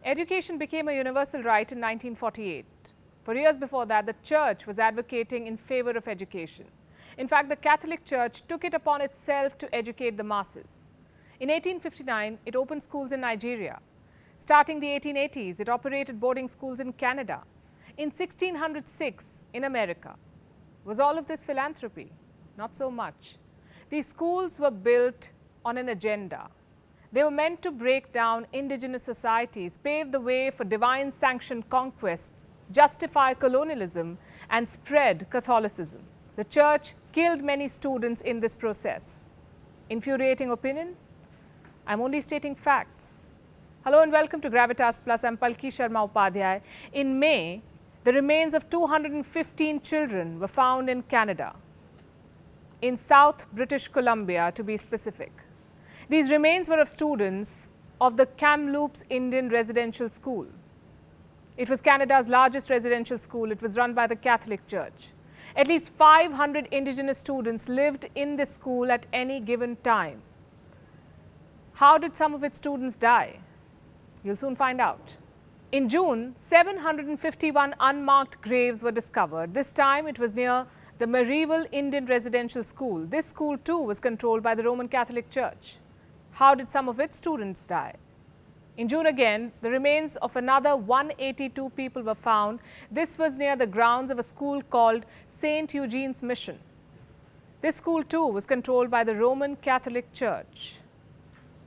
Education became a universal right in 1948. For years before that, the Church was advocating in favor of education. In fact, the Catholic Church took it upon itself to educate the masses. In 1859, it opened schools in Nigeria. Starting the 1880s, it operated boarding schools in Canada. In 1606, in America. Was all of this philanthropy? Not so much. These schools were built on an agenda. They were meant to break down indigenous societies, pave the way for divine-sanctioned conquests, justify colonialism, and spread Catholicism. The Church killed many students in this process. Infuriating opinion? I'm only stating facts. Hello and welcome to Gravitas Plus. I'm Palki Sharma Upadhyay. In May, the remains of 215 children were found in Canada, in South British Columbia to be specific. These remains were of students of the Kamloops Indian Residential School. It was Canada's largest residential school. It was run by the Catholic Church. At least 500 Indigenous students lived in this school at any given time. How did some of its students die? You'll soon find out. In June, 751 unmarked graves were discovered. This time it was near the Medieval Indian Residential School. This school too was controlled by the Roman Catholic Church. How did some of its students die? In June again, the remains of another 182 people were found. This was near the grounds of a school called St. Eugene's Mission. This school too was controlled by the Roman Catholic Church.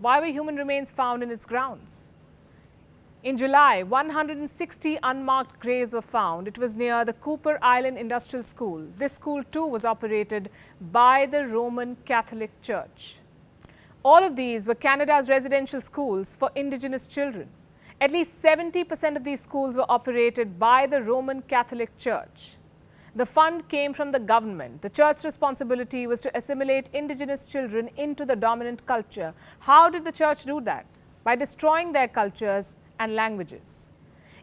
Why were human remains found in its grounds? In July, 160 unmarked graves were found. It was near the Cooper Island Industrial School. This school too was operated by the Roman Catholic Church. All of these were Canada's residential schools for Indigenous children. At least 70% of these schools were operated by the Roman Catholic Church. The fund came from the government. The Church's responsibility was to assimilate Indigenous children into the dominant culture. How did the Church do that? By destroying their cultures and languages.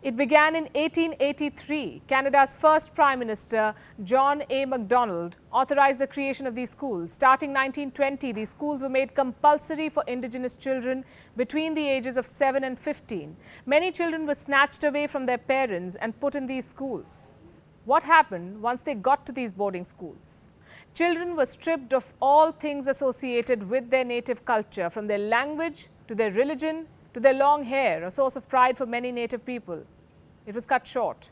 It began in 1883. Canada's first Prime Minister, John A. Macdonald, authorized the creation of these schools. Starting 1920, these schools were made compulsory for Indigenous children between the ages of 7 and 15. Many children were snatched away from their parents and put in these schools. What happened once they got to these boarding schools? Children were stripped of all things associated with their native culture, from their language to their religion to their long hair, a source of pride for many native people. It was cut short.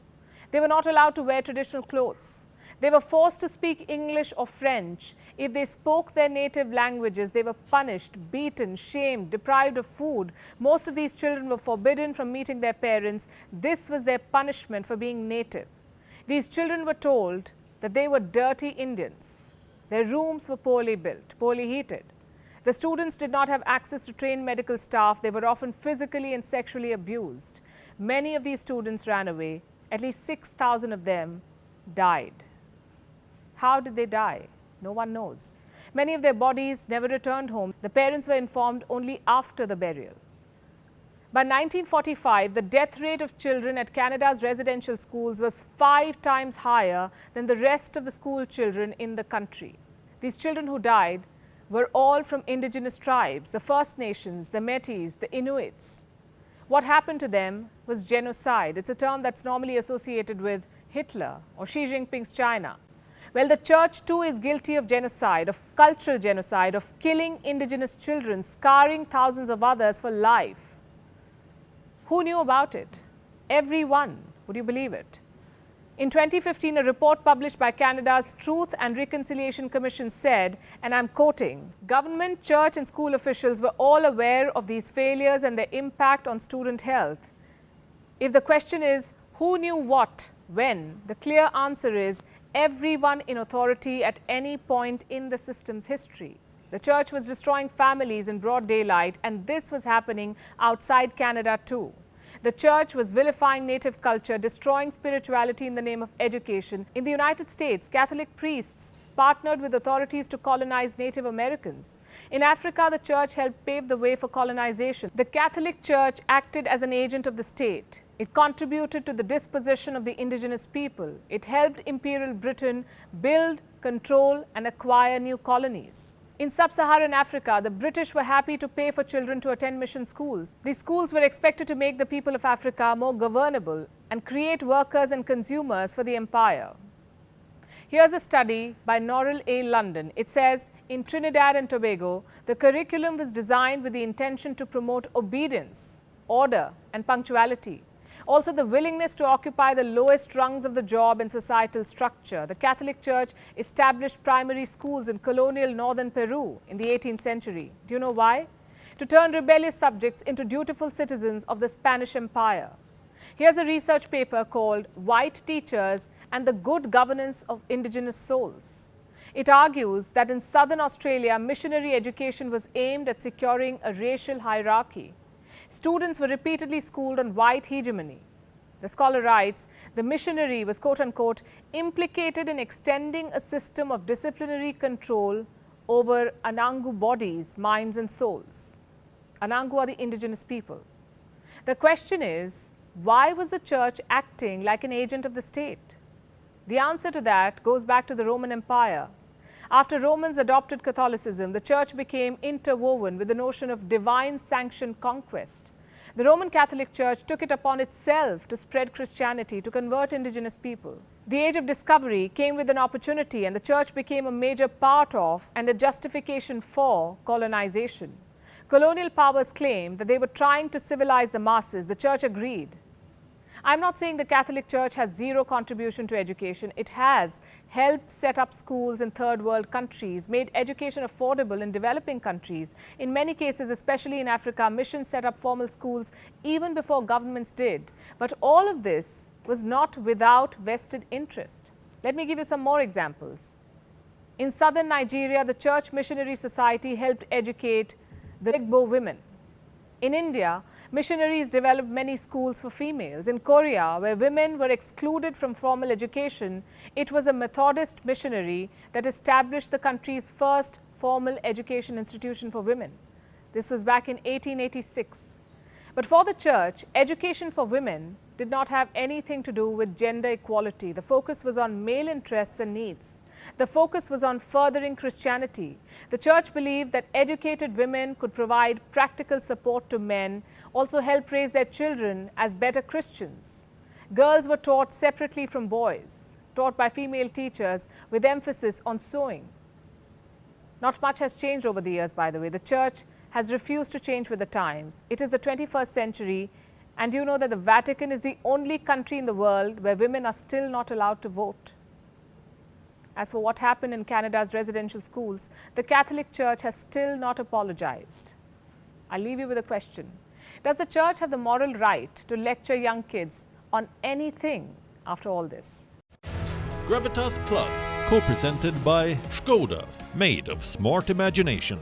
They were not allowed to wear traditional clothes. They were forced to speak English or French. If they spoke their native languages, they were punished, beaten, shamed, deprived of food. Most of these children were forbidden from meeting their parents. This was their punishment for being native. These children were told that they were dirty Indians. Their rooms were poorly built, poorly heated. The students did not have access to trained medical staff. They were often physically and sexually abused. Many of these students ran away. At least 6,000 of them died. How did they die? No one knows. Many of their bodies never returned home. The parents were informed only after the burial. By 1945, the death rate of children at Canada's residential schools was 5 times higher than the rest of the school children in the country. These children who died were all from Indigenous tribes, the First Nations, the Métis, the Inuits. What happened to them was genocide. It's a term that's normally associated with Hitler or Xi Jinping's China. Well, the Church too is guilty of genocide, of cultural genocide, of killing Indigenous children, scarring thousands of others for life. Who knew about it? Everyone. Would you believe it? In 2015, a report published by Canada's Truth and Reconciliation Commission said, and I'm quoting, "Government, church and school officials were all aware of these failures and their impact on student health." If the question is, who knew what, when, the clear answer is everyone in authority at any point in the system's history. The Church was destroying families in broad daylight, and this was happening outside Canada too. The Church was vilifying native culture, destroying spirituality in the name of education. In the United States, Catholic priests partnered with authorities to colonize Native Americans. In Africa, the Church helped pave the way for colonization. The Catholic Church acted as an agent of the state. It contributed to the dispossession of the indigenous people. It helped Imperial Britain build, control, and acquire new colonies. In sub-Saharan Africa, the British were happy to pay for children to attend mission schools. These schools were expected to make the people of Africa more governable and create workers and consumers for the empire. Here's a study by Norrell A. London. It says, in Trinidad and Tobago, the curriculum was designed with the intention to promote obedience, order, and punctuality. Also, the willingness to occupy the lowest rungs of the job and societal structure. The Catholic Church established primary schools in colonial northern Peru in the 18th century. Do you know why? To turn rebellious subjects into dutiful citizens of the Spanish Empire. Here's a research paper called White Teachers and the Good Governance of Indigenous Souls. It argues that in southern Australia, missionary education was aimed at securing a racial hierarchy. Students were repeatedly schooled on white hegemony. The scholar writes, the missionary was quote-unquote implicated in extending a system of disciplinary control over Anangu bodies, minds and souls. Anangu are the indigenous people. The question is, why was the church acting like an agent of the state? The answer to that goes back to the Roman Empire. After Romans adopted Catholicism, the church became interwoven with the notion of divine sanctioned conquest. The Roman Catholic Church took it upon itself to spread Christianity, to convert indigenous people. The age of discovery came with an opportunity, and the church became a major part of and a justification for colonization. Colonial powers claimed that they were trying to civilize the masses. The church agreed. I'm not saying the Catholic Church has zero contribution to education. It has helped set up schools in third world countries, made education affordable in developing countries. In many cases, especially in Africa, missions set up formal schools even before governments did. But all of this was not without vested interest. Let me give you some more examples. In southern Nigeria, the Church Missionary Society helped educate the Igbo women. In India, missionaries developed many schools for females. In Korea, where women were excluded from formal education, it was a Methodist missionary that established the country's first formal education institution for women. This was back in 1886. But for the church, education for women did not have anything to do with gender equality. The focus was on male interests and needs. The focus was on furthering Christianity. The church believed that educated women could provide practical support to men, also help raise their children as better Christians. Girls were taught separately from boys, taught by female teachers with emphasis on sewing. Not much has changed over the years, by the way. The church has refused to change with the times. It is the 21st century, and you know that the Vatican is the only country in the world where women are still not allowed to vote. As for what happened in Canada's residential schools, the Catholic Church has still not apologized. I'll leave you with a question. Does the church have the moral right to lecture young kids on anything after all this? Gravitas Plus, co-presented by Skoda, made of smart imagination.